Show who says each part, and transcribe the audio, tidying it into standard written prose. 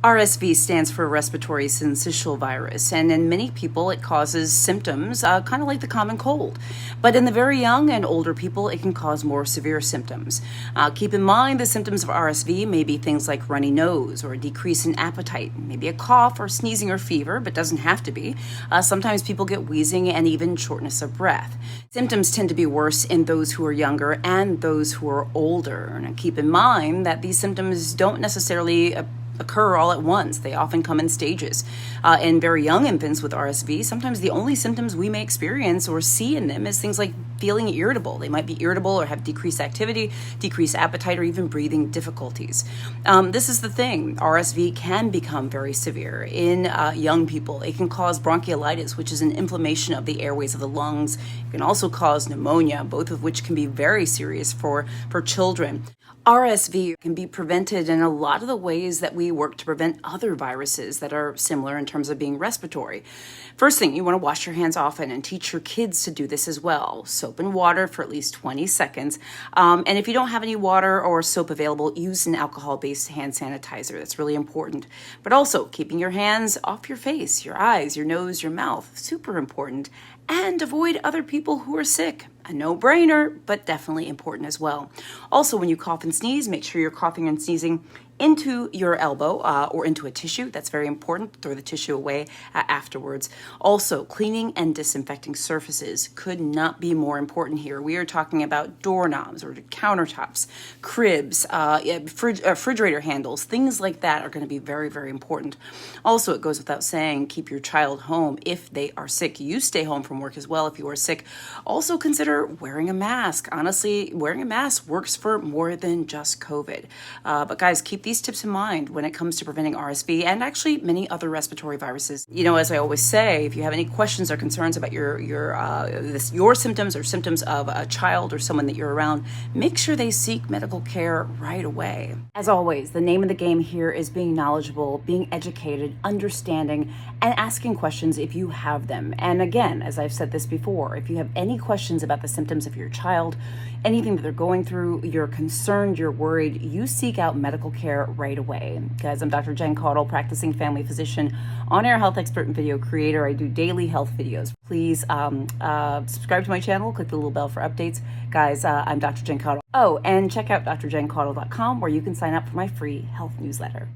Speaker 1: RSV stands for respiratory syncytial virus, and in many people it causes symptoms kind of like the common cold. But in the very young and older people, it can cause more severe symptoms. Keep in mind the symptoms of RSV may be things like runny nose or a decrease in appetite, maybe a cough or sneezing or fever, but doesn't have to be. Sometimes people get wheezing and even shortness of breath. Symptoms tend to be worse in those who are younger and those who are older. And keep in mind that these symptoms don't necessarily occur all at once. They often come in stages. In very young infants with RSV, sometimes the only symptoms we may experience or see in them is things like feeling irritable. They might be irritable or have decreased activity, decreased appetite, or even breathing difficulties. This is the thing. RSV can become very severe in young people. It can cause bronchiolitis, which is an inflammation of the airways of the lungs. It can also cause pneumonia, both of which can be very serious for children. RSV can be prevented in a lot of the ways that we work to prevent other viruses that are similar in terms of being respiratory. First thing, you want to wash your hands often and teach your kids to do this as well. Soap and water for at least 20 seconds. And if you don't have any water or soap available, use an alcohol-based hand sanitizer. That's really important. But also, keeping your hands off your face, your eyes, your nose, your mouth, super important. And avoid other people who are sick. A no-brainer, but definitely important as well. Also, when you cough and sneeze, make sure you're coughing and sneezing into your elbow or into a tissue. That's very important. Throw the tissue away afterwards. Also, cleaning and disinfecting surfaces could not be more important here. We are talking about doorknobs or countertops, cribs, refrigerator handles, things like that are going to be very, very important. Also, it goes without saying, keep your child home if they are sick. You stay home from work as well if you are sick. Also, consider wearing a mask. Honestly, wearing a mask works for more than just COVID. But guys, keep these tips in mind when it comes to preventing RSV and actually many other respiratory viruses. You know, as I always say, if you have any questions or concerns about your symptoms or symptoms of a child or someone that you're around, make sure they seek medical care right away. As always, the name of the game here is being knowledgeable, being educated, understanding, and asking questions if you have them. And again, as I've said this before, if you have any questions about the symptoms of your child, anything that they're going through, you're concerned, you're worried, you seek out medical care right away. Guys, I'm Dr. Jen Caudle, practicing family physician, on-air health expert and video creator. I do daily health videos. Please subscribe to my channel, click the little bell for updates. Guys, I'm Dr. Jen Caudle. Oh, and check out drjencaudle.com where you can sign up for my free health newsletter.